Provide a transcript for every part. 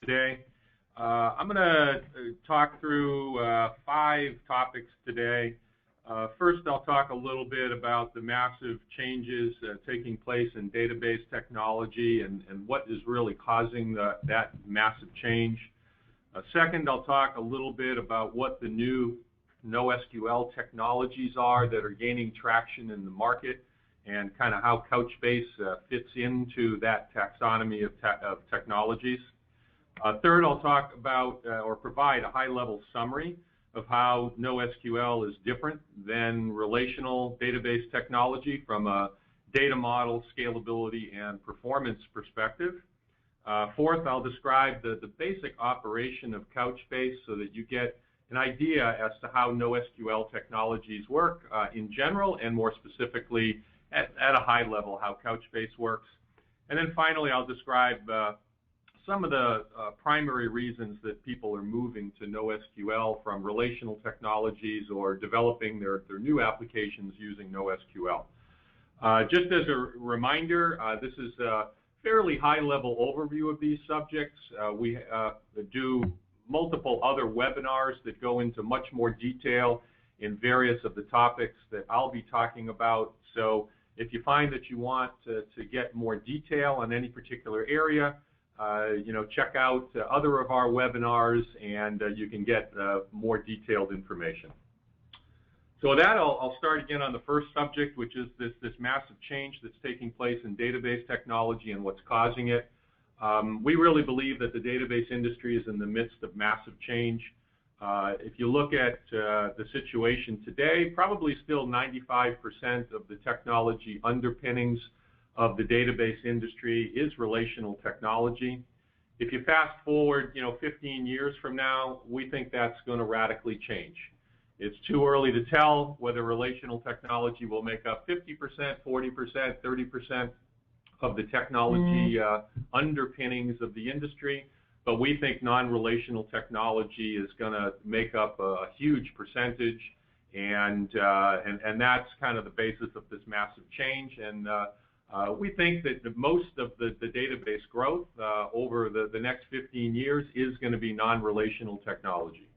today. I'm going to talk through 5 topics today. First, I'll talk a little bit about the massive changes taking place in database technology and what is really causing that massive change. Second, I'll talk a little bit about what the new No SQL technologies are that are gaining traction in the market and kind of how Couchbase fits into that taxonomy of technologies. Third, I'll talk about or provide a high-level summary of how No SQL is different than relational database technology from a data model, scalability, and performance perspective. Fourth, I'll describe the basic operation of Couchbase so that you get an idea as to how No SQL technologies work in general, and more specifically at a high level how Couchbase works. And then finally, I'll describe some of the primary reasons that people are moving to No SQL from relational technologies or developing their new applications using No SQL. Just as a reminder, this is a fairly high-level overview of these subjects. We do multiple other webinars that go into much more detail in various of the topics that I'll be talking about. So if you find that you want to get more detail on any particular area, check out other of our webinars, and you can get more detailed information. So with that, I'll start again on the first subject, which is this massive change that's taking place in database technology and what's causing it. We really believe that the database industry is in the midst of massive change. If you look at the situation today, probably still 95% of the technology underpinnings of the database industry is relational technology. If you fast forward, 15 years from now, we think that's going to radically change. It's too early to tell whether relational technology will make up 50%, 40%, 30% of the technology underpinnings of the industry, but we think non-relational technology is going to make up a huge percentage, and that's kind of the basis of this massive change. And we think that most of the database growth over the next 15 years is going to be non-relational technology.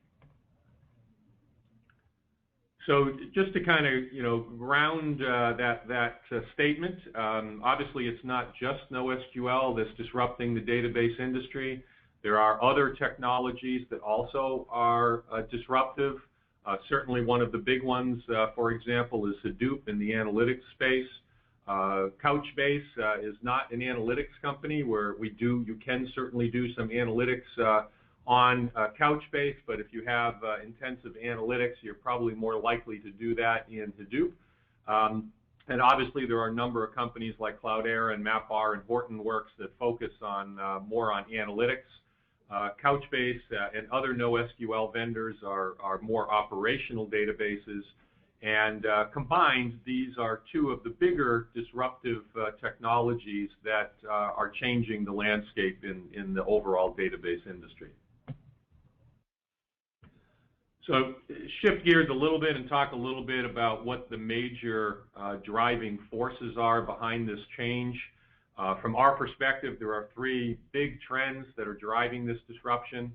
So just to kind of ground that statement, obviously it's not just No SQL that's disrupting the database industry. There are other technologies that also are disruptive. Certainly one of the big ones, for example, is Hadoop in the analytics space. Couchbase is not an analytics company where you can certainly do some analytics on Couchbase, but if you have intensive analytics, you're probably more likely to do that in Hadoop. And obviously there are a number of companies like Cloudera and MapR and Hortonworks that focus on more on analytics. Couchbase and other No SQL vendors are more operational databases, and combined, these are two of the bigger disruptive technologies that are changing the landscape in the overall database industry. So shift gears a little bit and talk a little bit about what the major driving forces are behind this change. From our perspective, there are 3 big trends that are driving this disruption: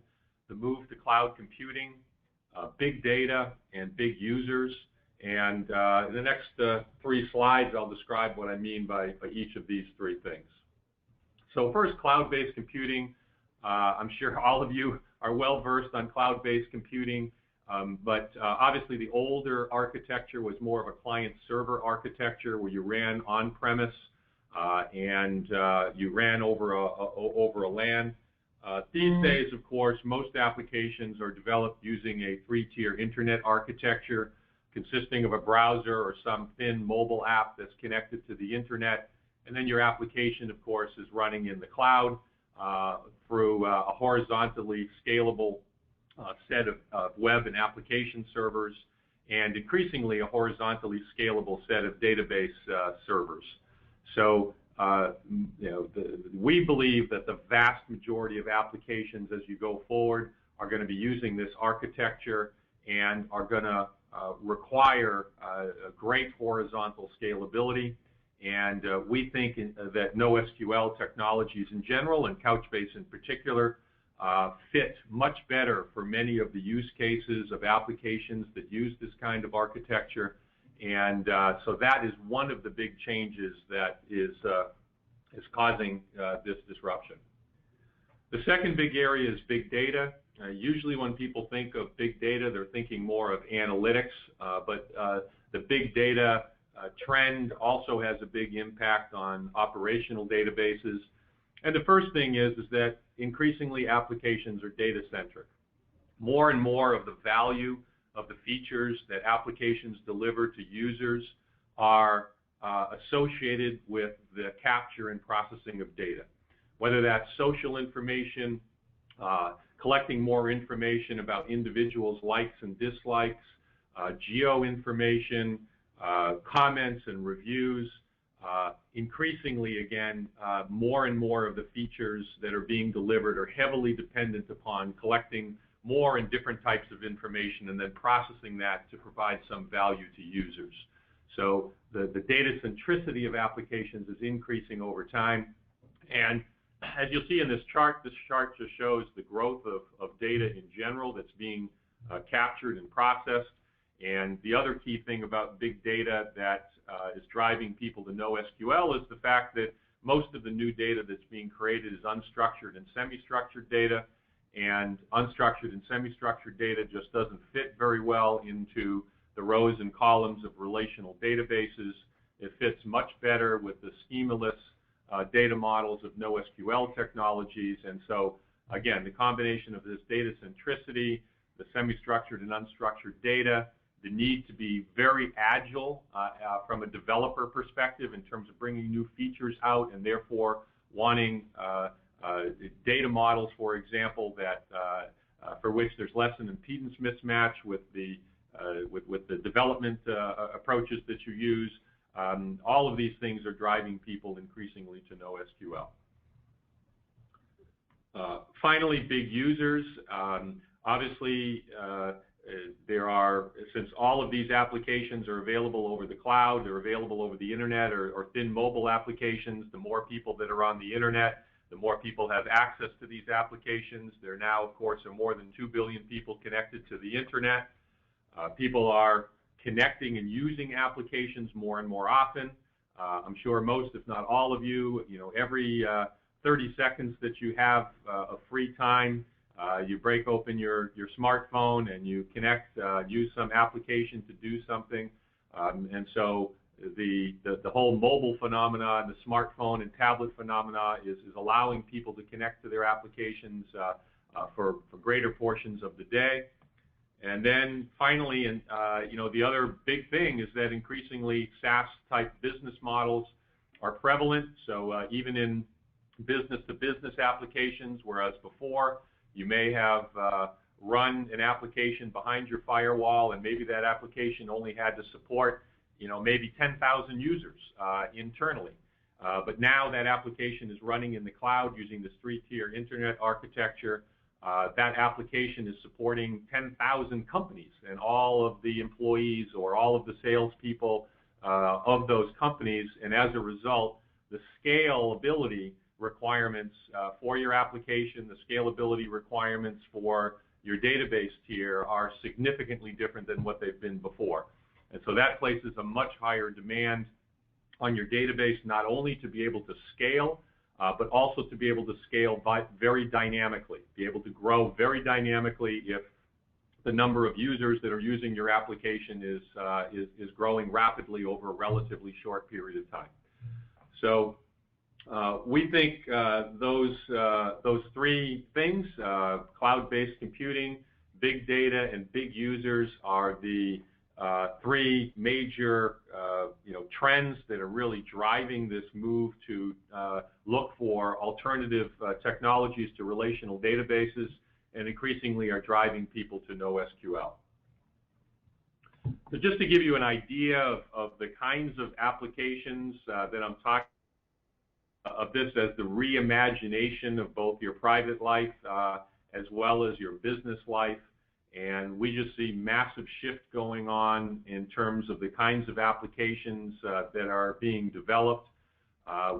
the move to cloud computing, big data, and big users. And in the next 3 slides, I'll describe what I mean by each of these 3 things. So first, cloud-based computing. I'm sure all of you are well versed on cloud-based computing. But obviously the older architecture was more of a client-server architecture where you ran on-premise and you ran over a LAN. These days, of course, most applications are developed using a 3-tier internet architecture consisting of a browser or some thin mobile app that's connected to the internet. And then your application, of course, is running in the cloud through a horizontally scalable set of web and application servers, and increasingly a horizontally scalable set of database servers. So we believe that the vast majority of applications as you go forward are going to be using this architecture and are going to require a great horizontal scalability. And we think that No SQL technologies in general, and Couchbase in particular, fit much better for many of the use cases of applications that use this kind of architecture. And so that is one of the big changes that is causing this disruption. The second big area is big data. Usually when people think of big data, they're thinking more of analytics, but the big data trend also has a big impact on operational databases. And the first thing is that increasingly applications are data-centric. More and more of the value of the features that applications deliver to users are associated with the capture and processing of data, whether that's social information, collecting more information about individuals' likes and dislikes, geo information, comments and reviews. Increasingly, again, more and more of the features that are being delivered are heavily dependent upon collecting more and different types of information and then processing that to provide some value to users. So the data centricity of applications is increasing over time. And as you'll see in this chart just shows the growth of data in general that's being captured and processed. And the other key thing about big data that is driving people to No SQL is the fact that most of the new data that's being created is unstructured and semi-structured data, and unstructured and semi-structured data just doesn't fit very well into the rows and columns of relational databases. It fits much better with the schemaless data models of No SQL technologies. And so, again, the combination of this data centricity, the semi-structured and unstructured data, the need to be very agile from a developer perspective in terms of bringing new features out, and therefore wanting data models, for example, that for which there's less an impedance mismatch with the development approaches that you use. All of these things are driving people increasingly to No SQL. Finally, big users. Obviously, there are, since all of these applications are available over the cloud, they're available over the internet or thin mobile applications, the more people that are on the internet, the more people have access to these applications. There now, of course, are more than 2 billion people connected to the internet. People are connecting and using applications more and more often. I'm sure most, if not all of you, every 30 seconds that you have of free time, you break open your smartphone and you connect, use some application to do something. And so the whole mobile phenomena and the smartphone and tablet phenomena is allowing people to connect to their applications for greater portions of the day. And then finally, the other big thing is that increasingly SaaS-type business models are prevalent. So even in business-to-business applications, whereas before you may have run an application behind your firewall, and maybe that application only had to support, maybe 10,000 users internally. But now that application is running in the cloud using this 3-tier internet architecture. That application is supporting 10,000 companies and all of the employees or all of the salespeople of those companies. And as a result, the scalability requirements for your application, the scalability requirements for your database tier are significantly different than what they've been before. And so that places a much higher demand on your database, not only to be able to scale, but also to be able to scale very dynamically, be able to grow very dynamically if the number of users that are using your application is growing rapidly over a relatively short period of time. So we think those three things, cloud-based computing, big data, and big users, are the three major trends that are really driving this move to look for alternative technologies to relational databases, and increasingly are driving people to No SQL. So just to give you an idea of the kinds of applications that I'm talking of this as the reimagination of both your private life as well as your business life. And we just see massive shift going on in terms of the kinds of applications that are being developed.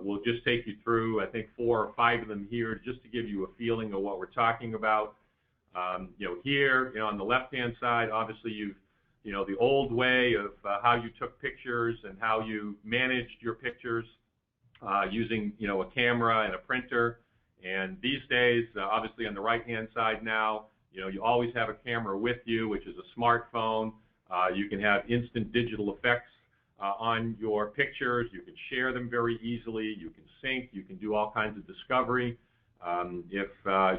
We'll just take you through, I think, 4 or 5 of them here just to give you a feeling of what we're talking about. Here, on the left-hand side, obviously the old way of how you took pictures and how you managed your pictures using, a camera and a printer. And these days, obviously on the right-hand side now, you always have a camera with you, which is a smartphone. You can have instant digital effects on your pictures. You can share them very easily. You can sync. You can do all kinds of discovery. If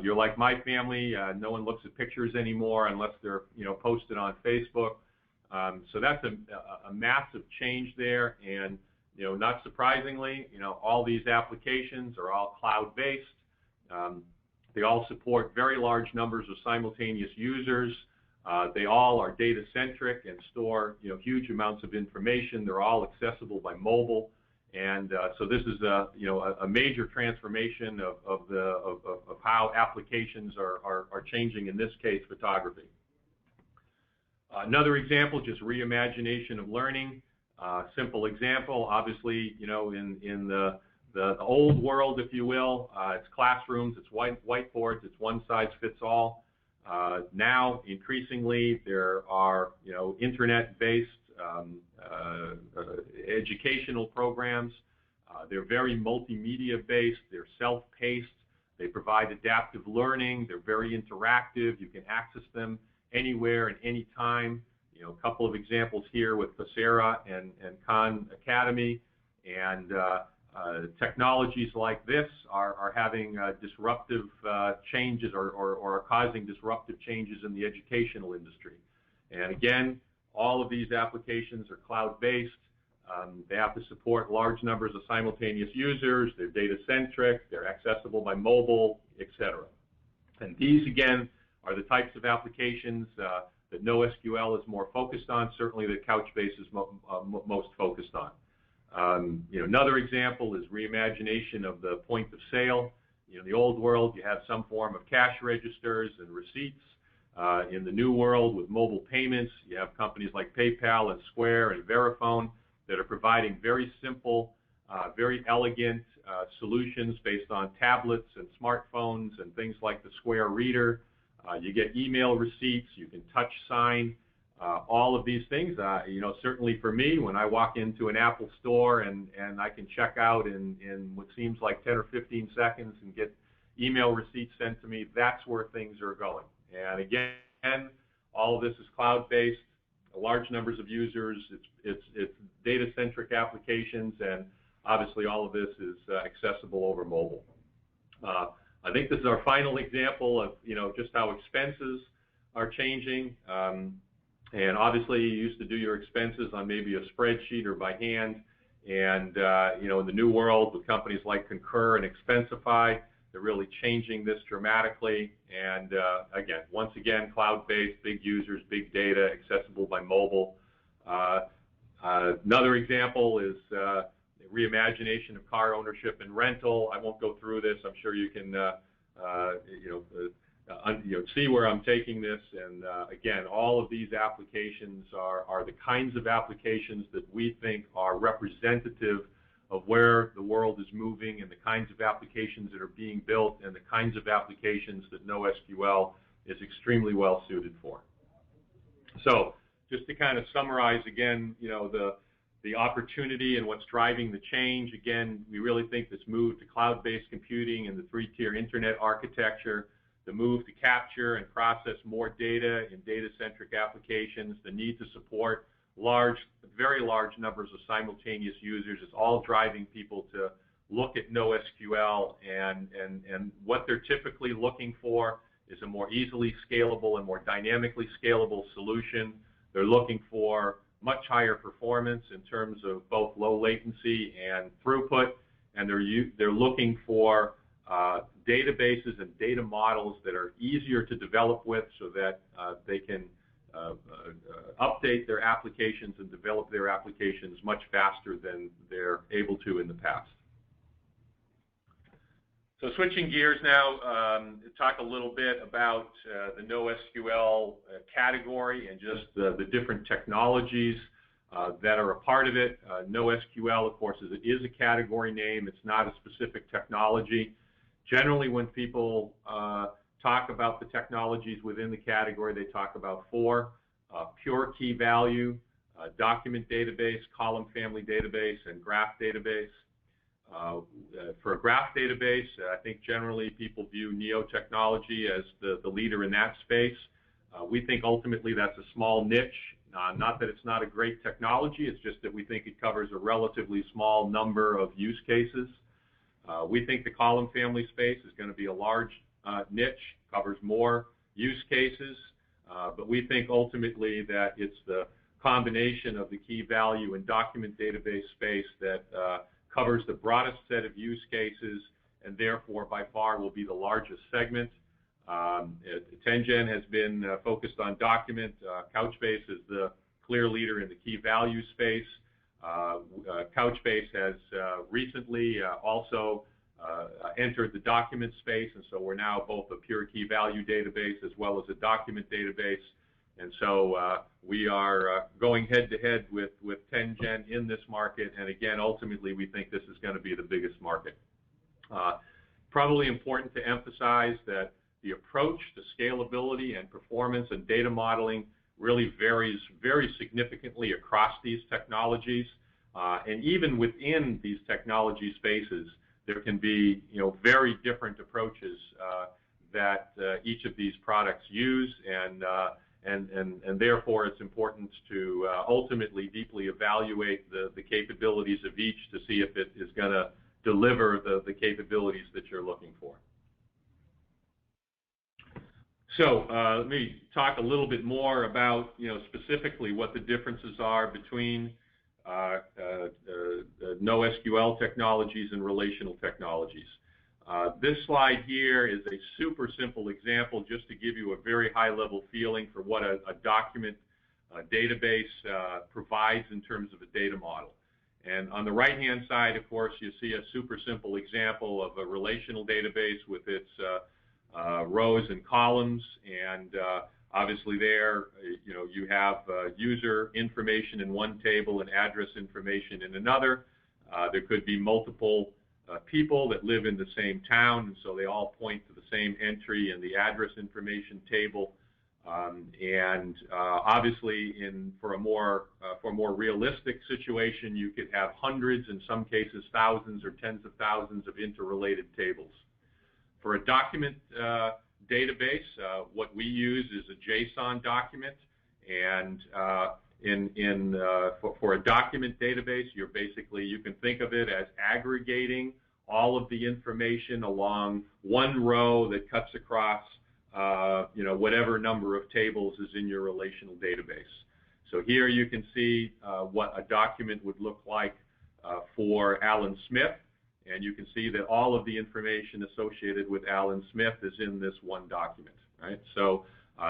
you're like my family, no one looks at pictures anymore unless they're posted on Facebook. So that's a massive change there. And not surprisingly, all these applications are all cloud-based. They all support very large numbers of simultaneous users. They all are data-centric and store huge amounts of information. They're all accessible by mobile. And so this is a major transformation of how applications are changing, in this case, photography. Another example, just reimagination of learning. Simple example, obviously, in the old world, if you will, it's classrooms, it's whiteboards, it's one size fits all. Now, increasingly, there are internet-based educational programs. They're very multimedia-based. They're self-paced. They provide adaptive learning. They're very interactive. You can access them anywhere and any time. A couple of examples here with Coursera and Khan Academy. And technologies like this are having disruptive changes or are causing disruptive changes in the educational industry. And again, all of these applications are cloud-based. They have to support large numbers of simultaneous users. They're data-centric. They're accessible by mobile, etc. And these, again, are the types of applications that No SQL is more focused on, certainly that Couchbase is most focused on. Another example is reimagination of the point of sale. In the old world, you have some form of cash registers and receipts. In the new world, with mobile payments, you have companies like PayPal and Square and Verifone that are providing very simple, very elegant solutions based on tablets and smartphones and things like the Square Reader. You get email receipts. You can touch sign. All of these things, certainly for me, when I walk into an Apple store and I can check out in what seems like 10 or 15 seconds and get email receipts sent to me, that's where things are going. And again, all of this is cloud-based, large numbers of users. It's data-centric applications, and obviously all of this is accessible over mobile. I think this is our final example of just how expenses are changing. And obviously, you used to do your expenses on maybe a spreadsheet or by hand. And in the new world, with companies like Concur and Expensify, they're really changing this dramatically. And again, once again, cloud-based, big users, big data, accessible by mobile. Another example is reimagination of car ownership and rental. I won't go through this. I'm sure you can see where I'm taking this. And again, all of these applications are the kinds of applications that we think are representative of where the world is moving and the kinds of applications that are being built and the kinds of applications that No SQL is extremely well suited for. So just to kind of summarize again, the opportunity and what's driving the change. Again, we really think this move to cloud-based computing and the 3-tier internet architecture, the move to capture and process more data in data-centric applications, the need to support very large numbers of simultaneous users is all driving people to look at No SQL, and what they're typically looking for is a more easily scalable and more dynamically scalable solution. They're looking for much higher performance in terms of both low latency and throughput, and they're looking for databases and data models that are easier to develop with so that they can update their applications and develop their applications much faster than they're able to in the past. So switching gears now, to talk a little bit about the No SQL category and just the different technologies that are a part of it. No SQL, of course, is a category name. It's not a specific technology. Generally, when people talk about the technologies within the category, they talk about four: pure key value, document database, column family database, and graph database. For a graph database, I think generally people view Neo technology as the leader in that space. We think ultimately that's a small niche. Not that it's not a great technology, it's just that we think it covers a relatively small number of use cases. We think the column family space is going to be a large niche, covers more use cases, but we think ultimately that it's the combination of the key value and document database space that covers the broadest set of use cases, and therefore by far will be the largest segment. 10gen has been focused on document. Couchbase is the clear leader in the key value space. Couchbase has recently also entered the document space, and so we're now both a pure key value database as well as a document database. And so we are going head-to-head with 10gen in this market, and again, ultimately, we think this is going to be the biggest market. Probably important to emphasize that the approach to scalability and performance and data modeling really varies very significantly across these technologies, and even within these technology spaces, there can be very different approaches that each of these products use, and therefore it's important to ultimately deeply evaluate the capabilities of each to see if it is going to deliver the capabilities that you're looking for. So let me talk a little bit more about specifically what the differences are between no SQL technologies and relational technologies. This slide here is a super simple example just to give you a very high-level feeling for what a document database provides in terms of a data model. And on the right-hand side, of course, you see a super simple example of a relational database with its rows and columns, and obviously there, you have user information in one table and address information in another. There could be multiple people that live in the same town, and so they all point to the same entry in the address information table. Obviously, for a more realistic situation, you could have hundreds, in some cases thousands or tens of thousands of interrelated tables. For a document database, what we use is a JSON document, and for a document database, you can think of it as aggregating all of the information along one row that cuts across whatever number of tables is in your relational database. So here you can see what a document would look like for Alan Smith, and you can see that all of the information associated with Alan Smith is in this one document, right? So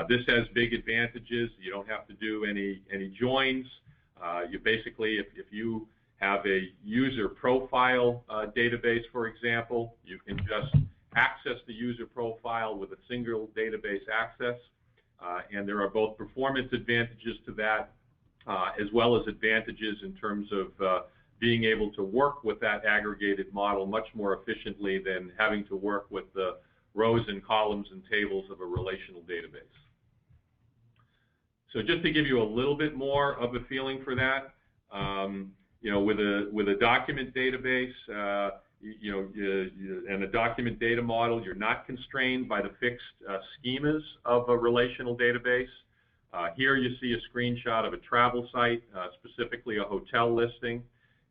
this has big advantages. You don't have to do any joins. You basically, if you have a user profile database, for example, you can just access the user profile with a single database access, and there are both performance advantages to that as well as advantages in terms of being able to work with that aggregated model much more efficiently than having to work with the rows and columns and tables of a relational database. So just to give you a little bit more of a feeling for that, with a document database, and a document data model, you're not constrained by the fixed schemas of a relational database. Here you see a screenshot of a travel site, specifically a hotel listing,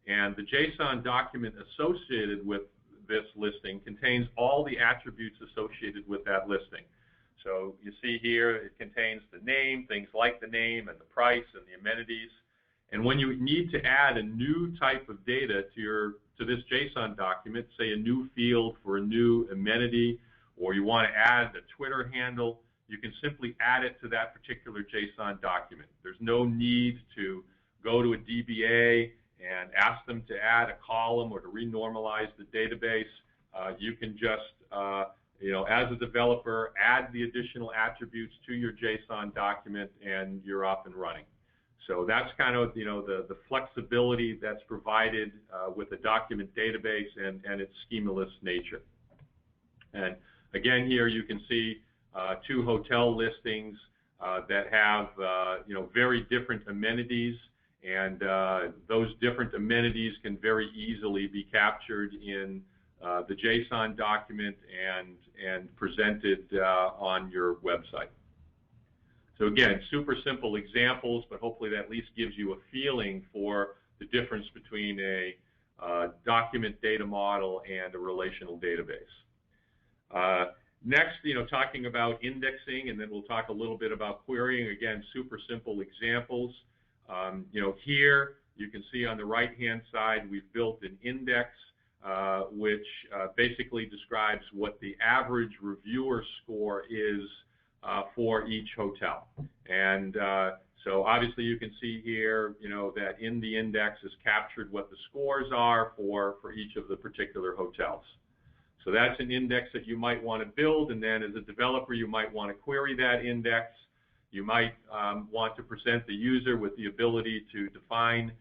and the JSON document associated with this listing contains all the attributes associated with that listing. So you see here it contains the name, things like the name and the price and the amenities. And when you need to add a new type of data to this JSON document, say a new field for a new amenity, or you want to add a Twitter handle, you can simply add it to that particular JSON document. There's no need to go to a DBA and ask them to add a column or to renormalize the database. You can just, as a developer, add the additional attributes to your JSON document, and you're off and running. So that's kind of, the flexibility that's provided with a document database and its schemaless nature. And again, here you can see two hotel listings that have, very different amenities, and those different amenities can very easily be captured in the JSON document and presented on your website. So again, super simple examples, but hopefully that at least gives you a feeling for the difference between a document data model and a relational database. Next, talking about indexing, and then we'll talk a little bit about querying. Again, super simple examples. Here you can see on the right-hand side we've built an index which basically describes what the average reviewer score is for each hotel. And so obviously you can see here, that in the index is captured what the scores are for each of the particular hotels. So that's an index that you might want to build, and then as a developer you might want to query that index. You might want to present the user with the ability to define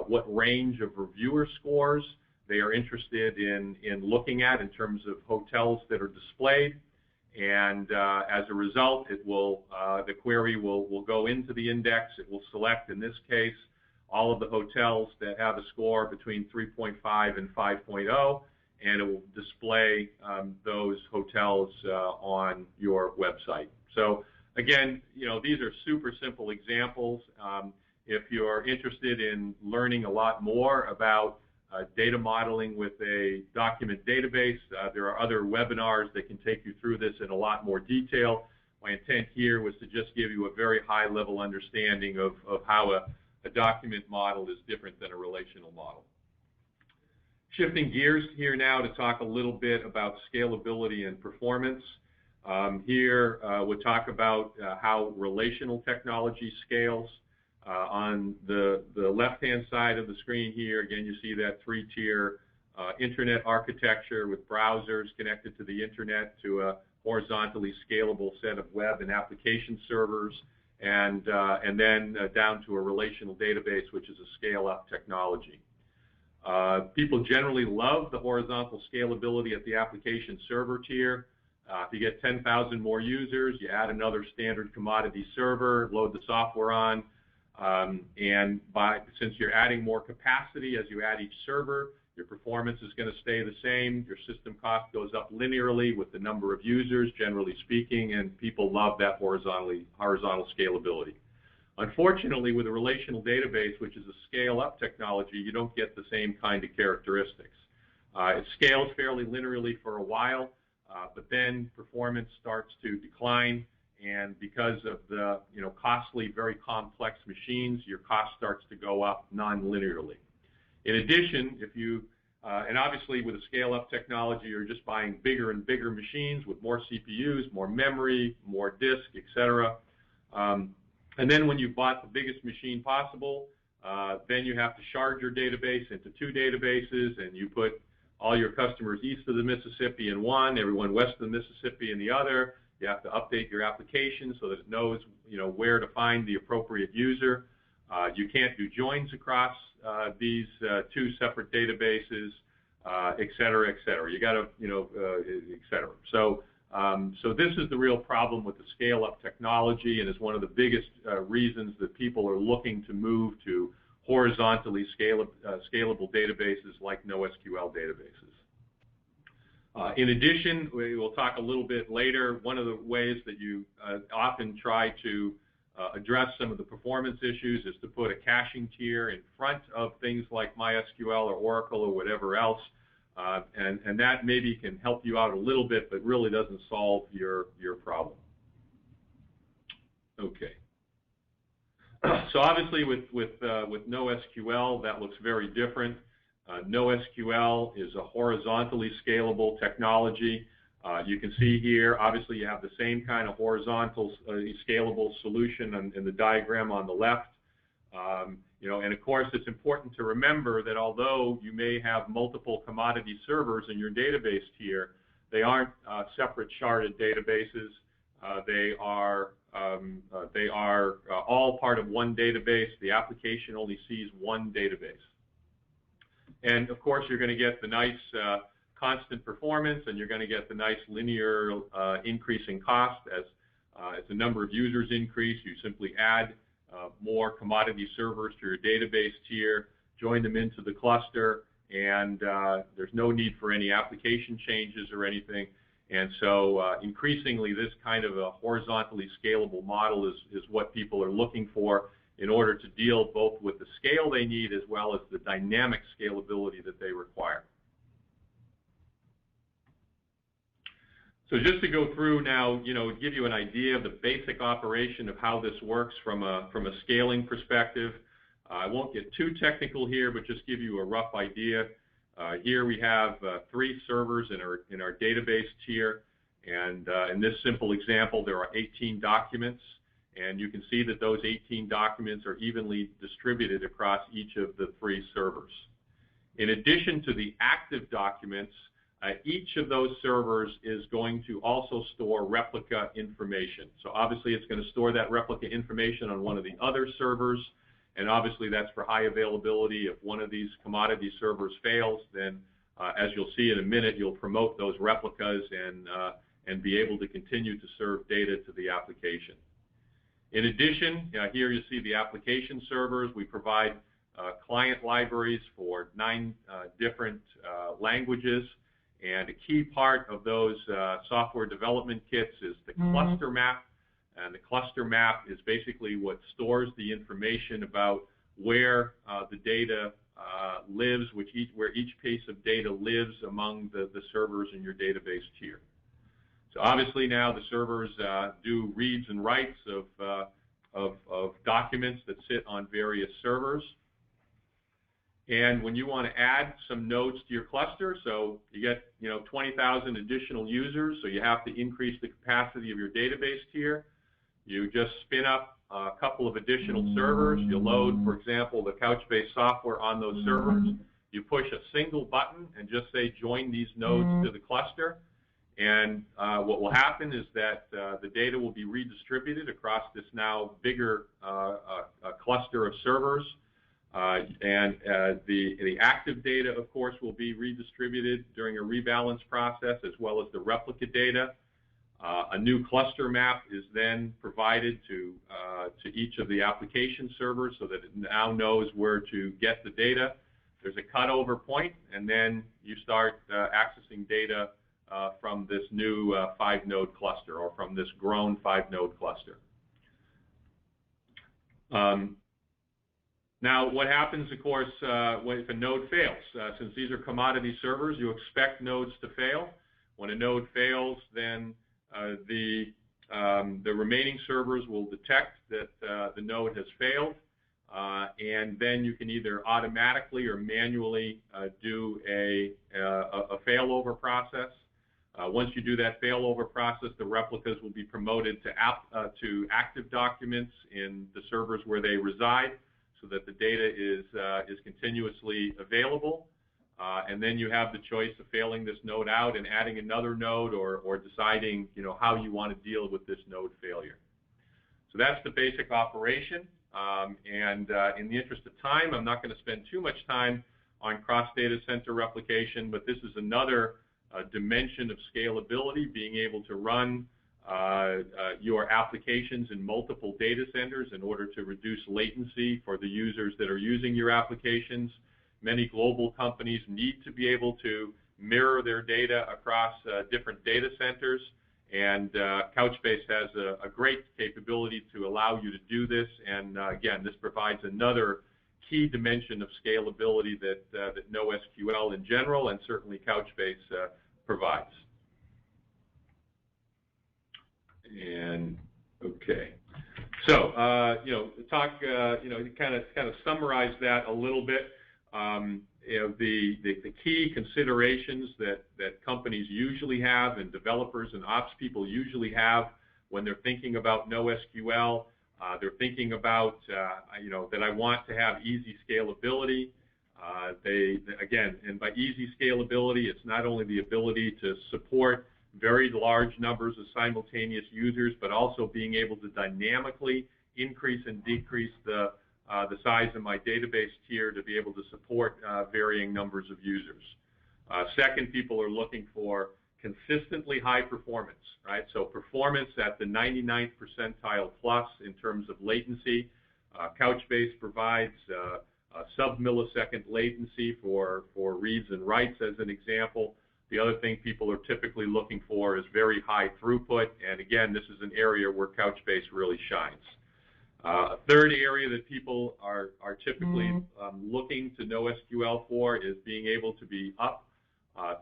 what range of reviewer scores they are interested in looking at in terms of hotels that are displayed. And as a result, it will the query will go into the index. It will select, in this case, all of the hotels that have a score between 3.5 and 5.0, and it will display those hotels on your website. So again, these are super simple examples. If you're interested in learning a lot more about data modeling with a document database, there are other webinars that can take you through this in a lot more detail. My intent here was to just give you a very high-level understanding of how a document model is different than a relational model. Shifting gears here now to talk a little bit about scalability and performance. Here we'll talk about how relational technology scales. On the left-hand side of the screen here, again, you see that three-tier internet architecture with browsers connected to the internet to a horizontally scalable set of web and application servers, and then down to a relational database, which is a scale-up technology. People generally love the horizontal scalability at the application server tier. If you get 10,000 more users, you add another standard commodity server, load the software on, and since you're adding more capacity as you add each server, your performance is going to stay the same. Your system cost goes up linearly with the number of users, generally speaking, and people love that horizontal scalability. Unfortunately, with a relational database, which is a scale-up technology, you don't get the same kind of characteristics. It scales fairly linearly for a while, but then performance starts to decline, and because of the costly, very complex machines, your cost starts to go up non-linearly. In addition, if you and obviously with a scale-up technology, you're just buying bigger and bigger machines with more CPUs, more memory, more disk, etc. And then when you bought the biggest machine possible, then you have to shard your database into two databases, and you put all your customers east of the Mississippi in one, everyone west of the Mississippi in the other. You have to update your application so that it knows, where to find the appropriate user. You can't do joins across these two separate databases, et cetera, et cetera. You got to, et cetera. So this is the real problem with the scale-up technology, and is one of the biggest reasons that people are looking to move to horizontally scalable databases like No SQL databases. In addition, we will talk a little bit later, one of the ways that you often try to address some of the performance issues is to put a caching tier in front of things like MySQL or Oracle or whatever else, and that maybe can help you out a little bit, but really doesn't solve your problem. Okay. So obviously with No SQL, that looks very different. No SQL is a horizontally scalable technology. You can see here, obviously you have the same kind of horizontal scalable solution in the diagram on the left. And of course it's important to remember that although you may have multiple commodity servers in your database tier, they aren't separate sharded databases. They are all part of one database. The application only sees one database. And of course, you're going to get the nice constant performance, and you're going to get the nice linear increase in cost as the number of users increase. You simply add more commodity servers to your database tier, join them into the cluster, and there's no need for any application changes or anything. And so increasingly, this kind of a horizontally scalable model is what people are looking for in order to deal both with the scale they need as well as the dynamic scalability that they require. So just to go through now, give you an idea of the basic operation of how this works from a scaling perspective. I won't get too technical here, but just give you a rough idea. Here we have 3 servers in our database tier, and in this simple example, there are 18 documents, and you can see that those 18 documents are evenly distributed across each of the 3 servers. In addition to the active documents, each of those servers is going to also store replica information. So obviously, it's going to store that replica information on one of the other servers. And obviously, that's for high availability. If one of these commodity servers fails, then as you'll see in a minute, you'll promote those replicas and be able to continue to serve data to the application. In addition, here you see the application servers. We provide client libraries for 9 different languages. And a key part of those software development kits is the cluster map. And the cluster map is basically what stores the information about where the data lives, where each piece of data lives among the servers in your database tier. So obviously now the servers do reads and writes of documents that sit on various servers. And when you want to add some nodes to your cluster, so you get 20,000 additional users, so you have to increase the capacity of your database tier. You just spin up a couple of additional servers. You load, for example, the Couchbase software on those servers. You push a single button and just say, join these nodes to the cluster. And what will happen is that the data will be redistributed across this now bigger cluster of servers. And the active data, of course, will be redistributed during a rebalance process, as well as the replica data. A new cluster map is then provided to each of the application servers so that it now knows where to get the data. There's a cutover point, and then you start accessing data from this new 5-node cluster, or from this grown 5-node cluster. Now, what happens, of course, if a node fails? Since these are commodity servers, you expect nodes to fail. When a node fails, then the remaining servers will detect that the node has failed, and then you can either automatically or manually do a failover process. Once you do that failover process, the replicas will be promoted to active documents in the servers where they reside, so that the data is continuously available. And then you have the choice of failing this node out and adding another node, or deciding how you want to deal with this node failure. So that's the basic operation. And in the interest of time, I'm not going to spend too much time on cross-data center replication, but this is another dimension of scalability, being able to run your applications in multiple data centers in order to reduce latency for the users that are using your applications. Many global companies need to be able to mirror their data across different data centers, and Couchbase has a great capability to allow you to do this. And again, this provides another key dimension of scalability that No SQL in general, and certainly Couchbase provides. And okay, so talk, kind of summarize that a little bit. The key considerations that companies usually have, and developers and ops people usually have when they're thinking about No SQL, they're thinking about that I want to have easy scalability. Again, and by easy scalability, it's not only the ability to support very large numbers of simultaneous users, but also being able to dynamically increase and decrease the size of my database tier to be able to support varying numbers of users. Second, people are looking for consistently high performance, right? So performance at the 99th percentile plus in terms of latency. Couchbase provides sub-millisecond latency for reads and writes as an example. The other thing people are typically looking for is very high throughput, and again, this is an area where Couchbase really shines. A third area that people are typically looking to NoSQL for is being able to be up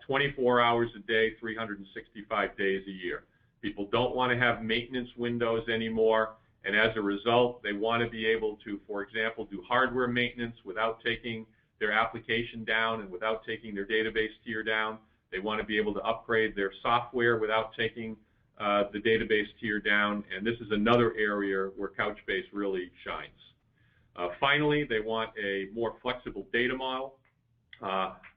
24 hours a day, 365 days a year. People don't want to have maintenance windows anymore, and as a result, they want to be able to, for example, do hardware maintenance without taking their application down and without taking their database tier down. They want to be able to upgrade their software without taking the database tier down, and this is another area where Couchbase really shines. Finally, they want a more flexible data model.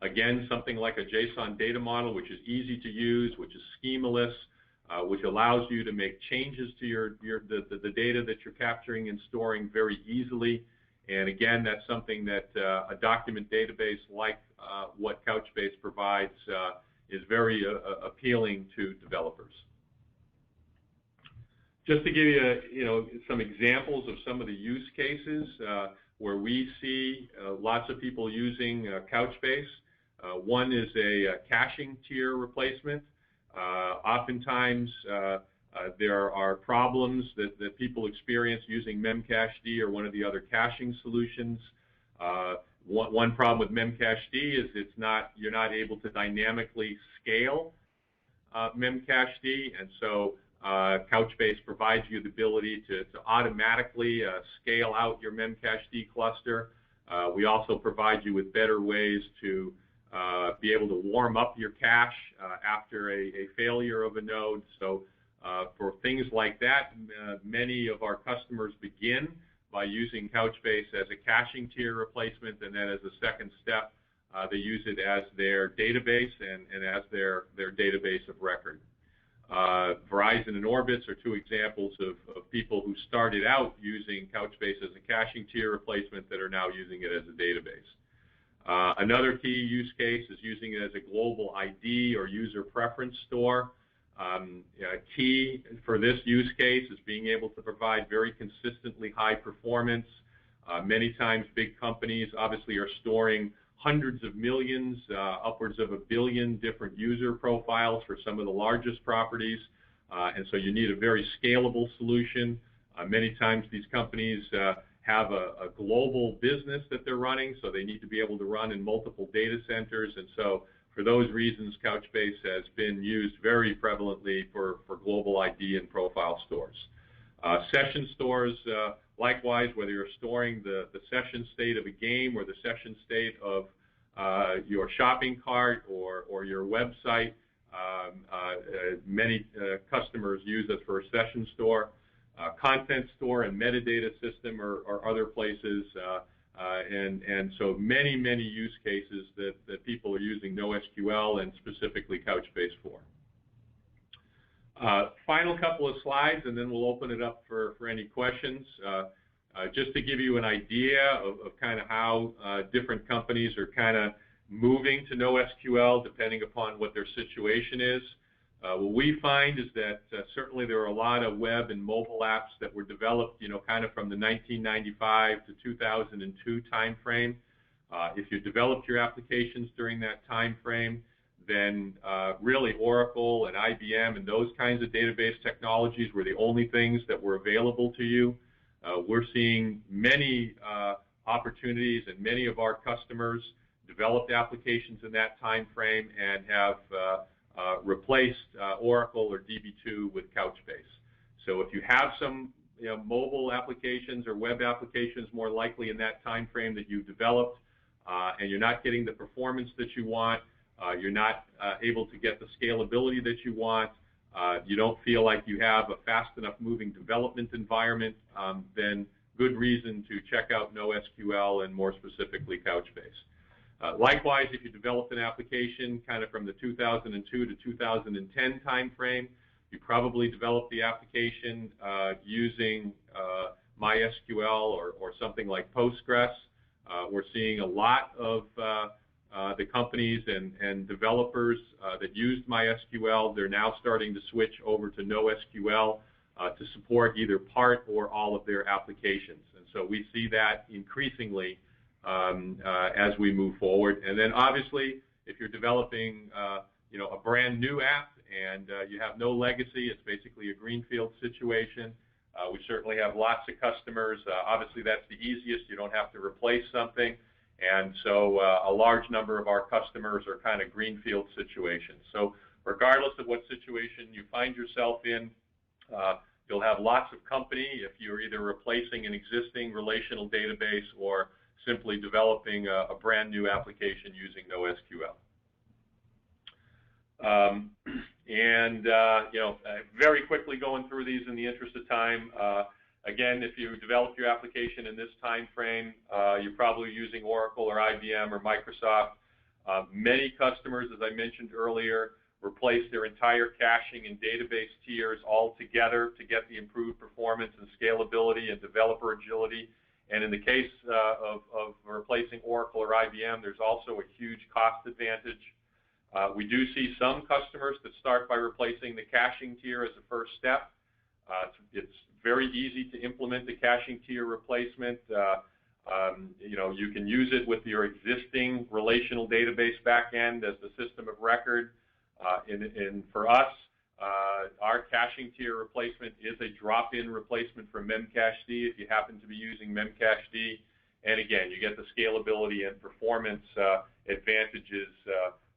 Again, something like a JSON data model, which is easy to use, which is schemaless, which allows you to make changes to the data that you're capturing and storing very easily. And again, that's something that a document database like what Couchbase provides is very appealing to developers. Just to give you, some examples of some of the use cases where we see lots of people using Couchbase. One is a caching tier replacement. Oftentimes, there are problems that people experience using Memcached or one of the other caching solutions. One problem with Memcached is you're not able to dynamically scale Memcached, and so Couchbase provides you the ability to automatically scale out your Memcached cluster. We also provide you with better ways to be able to warm up your cache after a failure of a node. So for things like that, many of our customers begin by using Couchbase as a caching tier replacement, and then as a second step, they use it as their database and as their database of record. Verizon and Orbitz are two examples of people who started out using Couchbase as a caching tier replacement that are now using it as a database. Another key use case is using it as a global ID or user preference store. Key for this use case is being able to provide very consistently high performance. Many times big companies obviously are storing hundreds of millions, upwards of 1 billion different user profiles for some of the largest properties, and so you need a very scalable solution. Many times these companies have a global business that they're running, so they need to be able to run in multiple data centers, and so for those reasons, Couchbase has been used very prevalently for global ID and profile stores. Session stores, likewise, whether you're storing the session state of a game or the session state of your shopping cart or your website, many customers use it for a session store. Content store and metadata system are other places, and so many use cases that people are using NoSQL and specifically Couchbase for. Final couple of slides, and then we'll open it up for any questions. Just to give you an idea of kind of how different companies are kind of moving to NoSQL depending upon what their situation is. What we find is that certainly there are a lot of web and mobile apps that were developed, kind of from the 1995 to 2002 time frame. If you developed your applications during that time frame, then really Oracle and IBM and those kinds of database technologies were the only things that were available to you. We're seeing many opportunities, and many of our customers developed applications in that time frame and have replaced Oracle or DB2 with Couchbase. So if you have some mobile applications or web applications more likely in that time frame that you developed, and you're not getting the performance that you want, you're not able to get the scalability that you want, you don't feel like you have a fast enough moving development environment, then good reason to check out NoSQL and more specifically Couchbase. Likewise, if you developed an application kind of from the 2002 to 2010 time frame, you probably developed the application using MySQL or something like Postgres. We're seeing a lot of the companies and developers that used MySQL, they're now starting to switch over to No SQL to support either part or all of their applications. And so we see that increasingly as we move forward. And then obviously, if you're developing a brand new app and you have no legacy, it's basically a greenfield situation. We certainly have lots of customers. Obviously, that's the easiest. You don't have to replace something. And so a large number of our customers are kind of greenfield situations. So regardless of what situation you find yourself in, you'll have lots of company if you're either replacing an existing relational database or simply developing a brand new application using No SQL. Very quickly going through these in the interest of time. Again, if you develop your application in this time frame, you're probably using Oracle or IBM or Microsoft. Many customers, as I mentioned earlier, replace their entire caching and database tiers all together to get the improved performance and scalability and developer agility. And in the case of replacing Oracle or IBM, there's also a huge cost advantage. We do see some customers that start by replacing the caching tier as a first step. It's very easy to implement the caching tier replacement. You can use it with your existing relational database backend as the system of record. And for us, our caching tier replacement is a drop-in replacement for Memcached if you happen to be using Memcached. And again, you get the scalability and performance advantages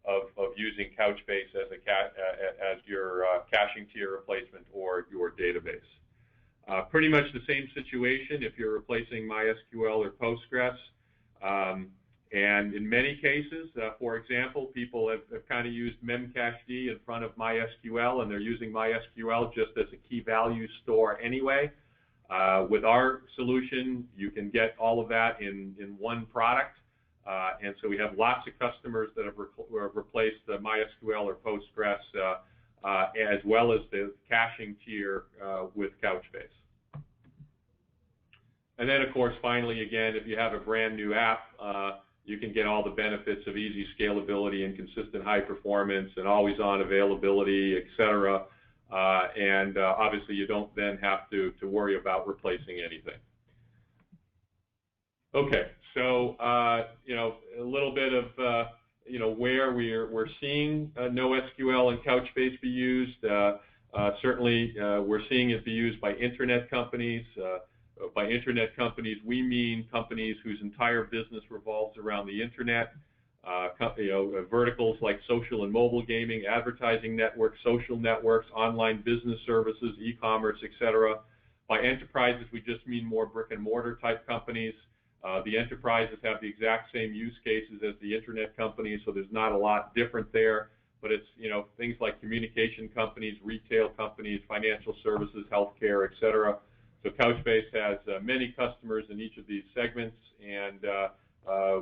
of using Couchbase as your caching tier replacement or your database. Pretty much the same situation if you're replacing MySQL or Postgres. And in many cases, for example, people have kind of used Memcached in front of MySQL, and they're using MySQL just as a key value store anyway. With our solution, you can get all of that in one product. And so we have lots of customers that have replaced the MySQL or Postgres as well as the caching tier with Couchbase. And then, of course, finally, again, if you have a brand new app, you can get all the benefits of easy scalability and consistent high performance and always-on availability, et cetera. And obviously, you don't then have to worry about replacing anything. Okay, so a little bit of where we're seeing No SQL and Couchbase be used. Certainly, we're seeing it be used by internet companies. By internet companies, we mean companies whose entire business revolves around the internet. Verticals like social and mobile gaming, advertising networks, social networks, online business services, e-commerce, etc. By enterprises, we just mean more brick-and-mortar type companies. The enterprises have the exact same use cases as the internet companies, so there's not a lot different there. But it's things like communication companies, retail companies, financial services, healthcare, etc. So Couchbase has many customers in each of these segments, and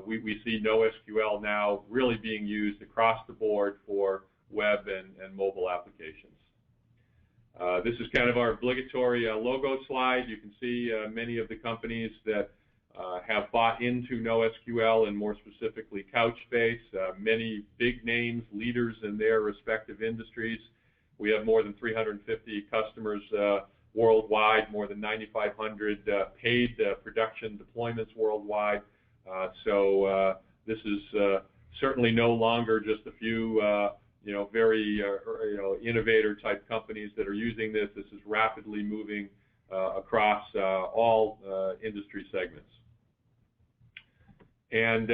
we see No SQL now really being used across the board for web and mobile applications. This is kind of our obligatory logo slide. You can see many of the companies that have bought into No SQL and more specifically Couchbase, many big names, leaders in their respective industries. We have more than 350 customers worldwide, more than 9,500 paid production deployments worldwide. So this is certainly no longer just a few very innovator type companies that are using this. This is rapidly moving across all industry segments. And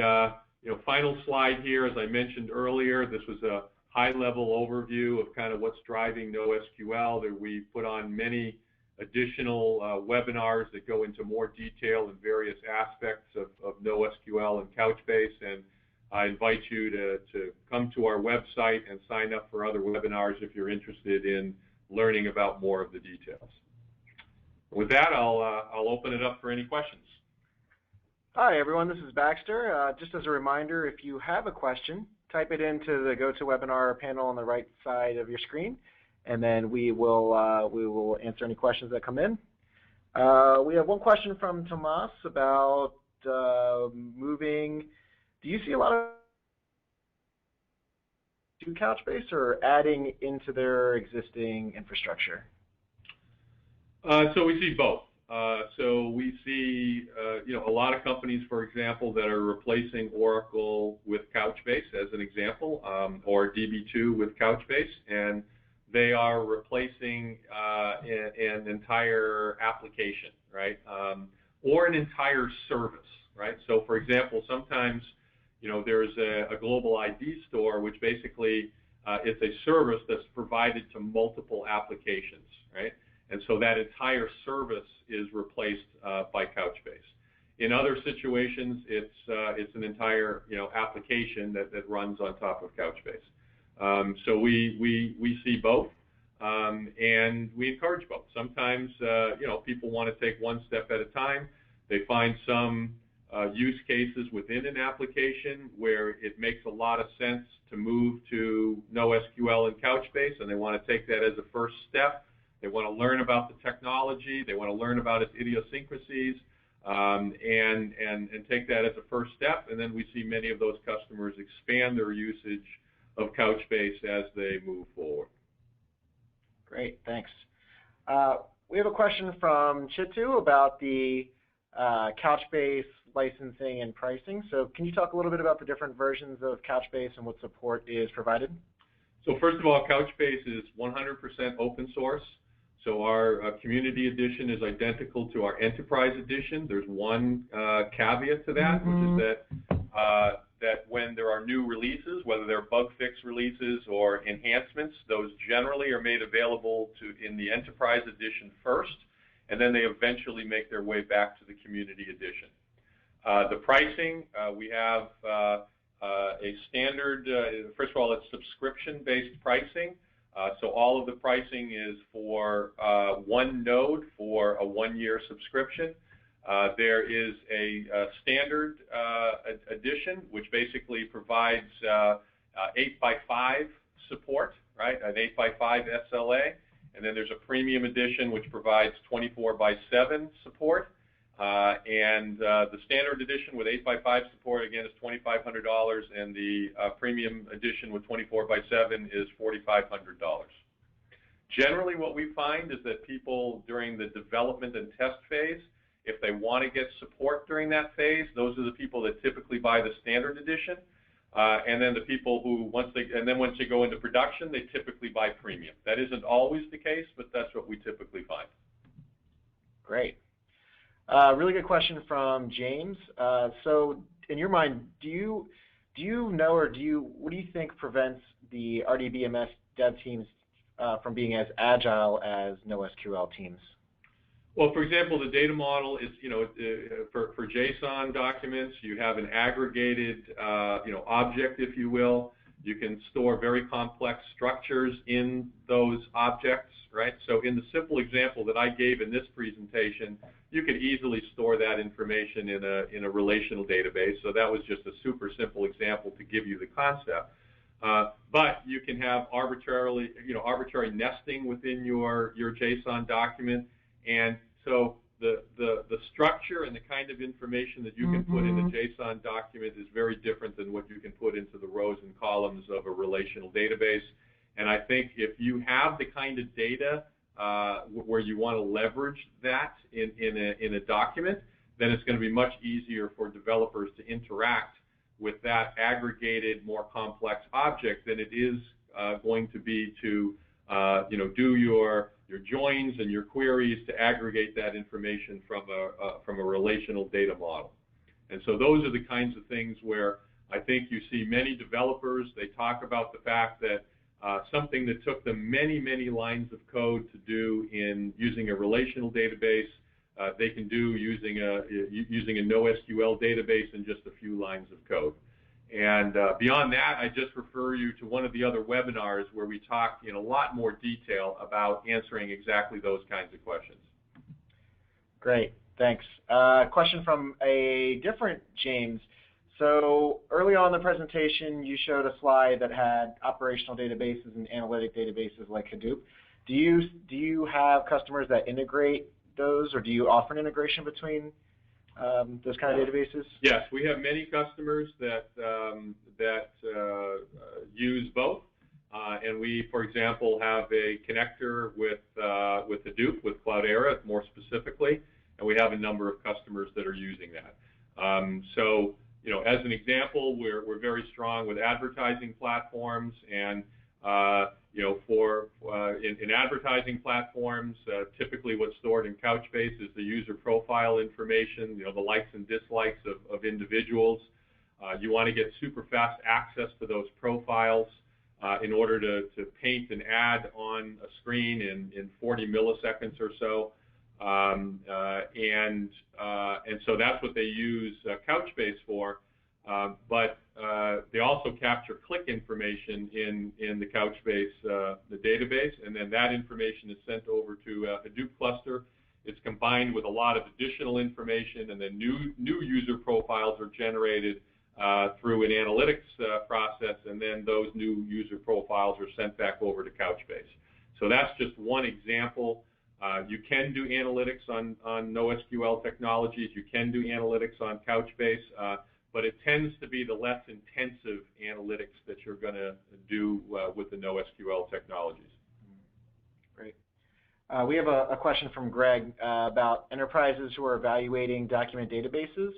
final slide here, as I mentioned earlier, this was a high-level overview of kind of what's driving No SQL. That we put on many additional webinars that go into more detail in various aspects of No SQL and Couchbase, and I invite you to come to our website and sign up for other webinars if you're interested in learning about more of the details. With that, I'll open it up for any questions. Hi, everyone. This is Baxter. Just as a reminder, if you have a question, type it into the GoToWebinar panel on the right side of your screen, and then we will answer any questions that come in. We have one question from Tomas about moving. Do you see a lot of to Couchbase or adding into their existing infrastructure? So we see both. So we see, a lot of companies, for example, that are replacing Oracle with Couchbase, as an example, or DB2 with Couchbase, and they are replacing an entire application, right, or an entire service, right? So, for example, sometimes, there's a global ID store, which basically it's a service that's provided to multiple applications, right? And so that entire service is replaced by Couchbase. In other situations, it's an entire application that runs on top of Couchbase. So we see both, and we encourage both. Sometimes people want to take one step at a time. They find some use cases within an application where it makes a lot of sense to move to No SQL and Couchbase, and they want to take that as a first step. They want to learn about the technology. They want to learn about its idiosyncrasies, and take that as a first step. And then we see many of those customers expand their usage of Couchbase as they move forward. Great, thanks. We have a question from Chitu about the Couchbase licensing and pricing. So can you talk a little bit about the different versions of Couchbase and what support is provided? So first of all, Couchbase is 100% open source. So our community edition is identical to our enterprise edition. There's one caveat to that, which is that when there are new releases, whether they're bug fix releases or enhancements, those generally are made available in the enterprise edition first, and then they eventually make their way back to the community edition. The pricing, we have a standard, first of all, it's subscription-based pricing. So all of the pricing is for one node for a one-year subscription. There is a standard edition, which basically provides 8x5 support, right, an 8x5 SLA. And then there's a premium edition, which provides 24/7 support. And the standard edition with 8x5 support, again, is $2,500, and the premium edition with 24/7 is $4,500. Generally, what we find is that people during the development and test phase, if they want to get support during that phase, those are the people that typically buy the standard edition. And then the people who, once they go into production, they typically buy premium. That isn't always the case, but that's what we typically find. Great. Really good question from James. So, in your mind, do you know, or what do you think prevents the RDBMS dev teams from being as agile as NoSQL teams? Well, for example, the data model is, for JSON documents, you have an aggregated, object, if you will. You can store very complex structures in those objects, right? So in the simple example that I gave in this presentation, you could easily store that information in a relational database. So that was just a super simple example to give you the concept. But you can have arbitrary nesting within your JSON document, and so the structure and the kind of information that you can put in a JSON document is very different than what you can put into the rows and columns of a relational database. And I think if you have the kind of data where you want to leverage that in a document, then it's going to be much easier for developers to interact with that aggregated, more complex object than it is going to be to do your joins and your queries to aggregate that information from a relational data model. And so those are the kinds of things where I think you see many developers, they talk about the fact that something that took them many, many lines of code to do in using a relational database, they can do using a NoSQL database in just a few lines of code. And beyond that, I just refer you to one of the other webinars where we talk in a lot more detail about answering exactly those kinds of questions. Great. Thanks. Question from a different James. So early on in the presentation, you showed a slide that had operational databases and analytic databases like Hadoop. Do you have customers that integrate those, or do you offer an integration between those kind of databases? Yes, we have many customers that use both, and we, for example, have a connector with Hadoop, with Cloudera more specifically, and we have a number of customers that are using that. So, you know, as an example, we're very strong with advertising platforms, and you know, in advertising platforms, typically what's stored in Couchbase is the user profile information, you know, the likes and dislikes of individuals. You want to get super fast access to those profiles in order to paint an ad on a screen in 40 milliseconds or so. And so that's what they use Couchbase for. But they also capture click information in the Couchbase, the database, and then that information is sent over to a Hadoop cluster. It's combined with a lot of additional information, and then new user profiles are generated through an analytics process, and then those new user profiles are sent back over to Couchbase. So that's just one example. You can do analytics on No SQL technologies. You can do analytics on Couchbase, but it tends to be the less intensive analytics that you're going to do with the No SQL technologies. Great. We have a question from Greg about enterprises who are evaluating document databases.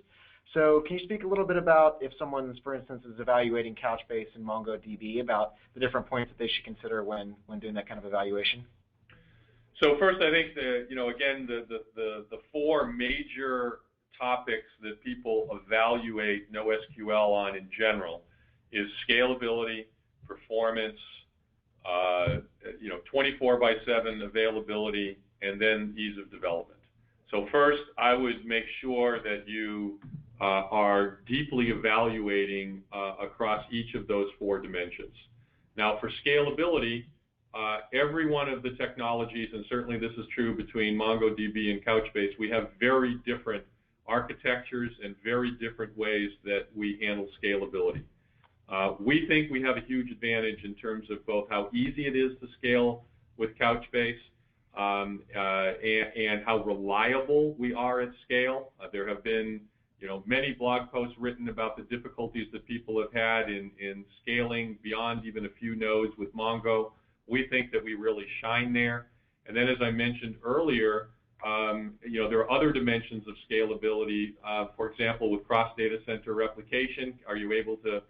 So can you speak a little bit about if someone, for instance, is evaluating Couchbase and MongoDB, about the different points that they should consider when doing that kind of evaluation? So first, I think again, the four major topics that people evaluate No SQL on in general is scalability, performance, 24/7 availability, and then ease of development. So first, I would make sure that you are deeply evaluating across each of those four dimensions. Now, for scalability, every one of the technologies, and certainly this is true between MongoDB and Couchbase, we have very different architectures and very different ways that we handle scalability. We think we have a huge advantage in terms of both how easy it is to scale with Couchbase and how reliable we are at scale. There have been many blog posts written about the difficulties that people have had in scaling beyond even a few nodes with Mongo. We think that we really shine there. And then, as I mentioned earlier, there are other dimensions of scalability. For example, with cross-data center replication, are you able to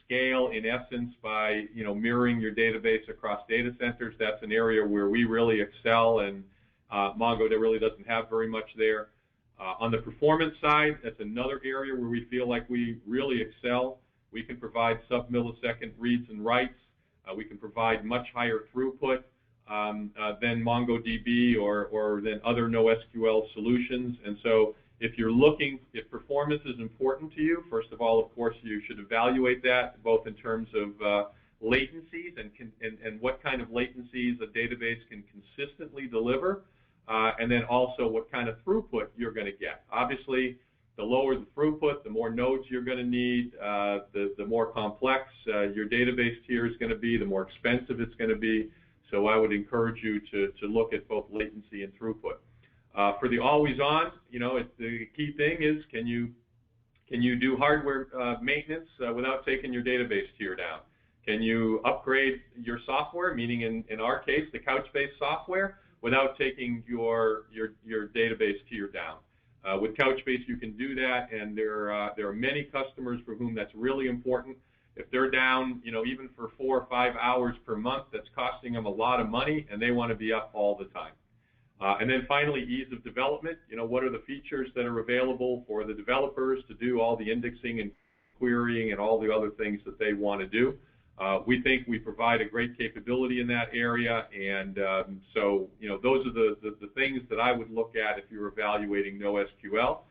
scale, in essence, by mirroring your database across data centers? That's an area where we really excel, and Mongo really doesn't have very much there. On the performance side, that's another area where we feel like we really excel. We can provide sub-millisecond reads and writes. We can provide much higher throughput than MongoDB or than other NoSQL solutions. And so if performance is important to you, first of all, of course, you should evaluate that, both in terms of latencies and what kind of latencies a database can consistently deliver, and then also what kind of throughput you're going to get. Obviously, the lower the throughput, the more nodes you're going to need, the more complex your database tier is going to be, the more expensive it's going to be. So I would encourage you to look at both latency and throughput. For the always-on, the key thing is, can you do hardware maintenance without taking your database tier down? Can you upgrade your software, meaning in our case, the Couchbase software, without taking your database tier down? With Couchbase, you can do that, and there are many customers for whom that's really important. If they're down, even for 4 or 5 hours per month, that's costing them a lot of money, and they want to be up all the time. And then finally, ease of development. What are the features that are available for the developers to do all the indexing and querying and all the other things that they want to do? We think we provide a great capability in that area, and so those are the things that I would look at if you're evaluating NoSQL.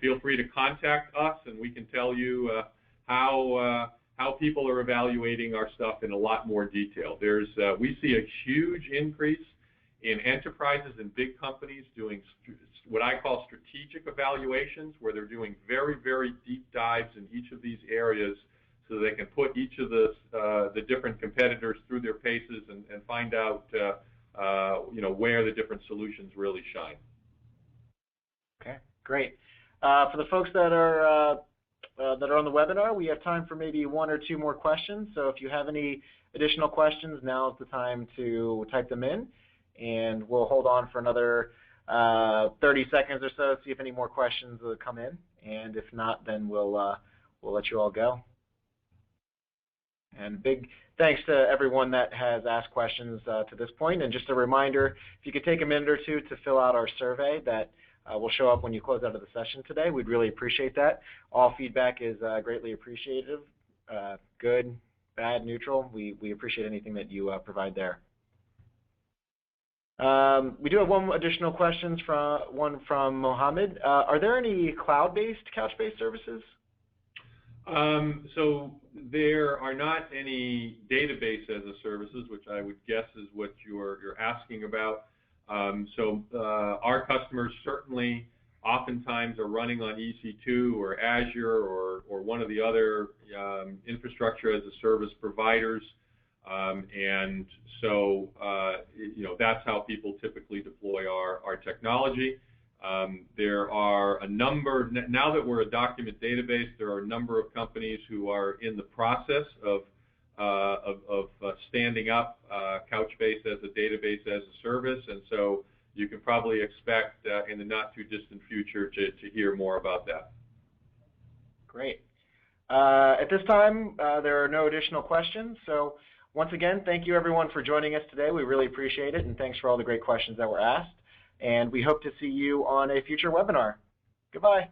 Feel free to contact us, and we can tell you how people are evaluating our stuff in a lot more detail. We see a huge increase in enterprises and big companies doing what I call strategic evaluations, where they're doing very, very deep dives in each of these areas so they can put each of the different competitors through their paces and find out where the different solutions really shine. Okay, great. For the folks that are on the webinar, we have time for maybe 1 or 2 more questions. So if you have any additional questions, now is the time to type them in, and we'll hold on for another 30 seconds or so, see if any more questions will come in, and if not, then we'll let you all go. And big thanks to everyone that has asked questions to this point. And just a reminder, if you could take a minute or 2 to fill out our survey that will show up when you close out of the session today, we'd really appreciate that. All feedback is greatly appreciated, good, bad, neutral. We appreciate anything that you provide there. We do have one additional question from Mohammed. Are there any cloud-based Couchbase services? So there are not any database as a services, which I would guess is what you're asking about. Our customers certainly oftentimes are running on EC2 or Azure or one of the other infrastructure as a service providers. And so, that's how people typically deploy our technology. There are a number, now that we're a document database, there are a number of companies who are in the process of standing up Couchbase as a database as a service, and so you can probably expect in the not too distant future to hear more about that. Great. At this time, there are no additional questions. So once again, thank you everyone for joining us today. We really appreciate it, and thanks for all the great questions that were asked. And we hope to see you on a future webinar. Goodbye.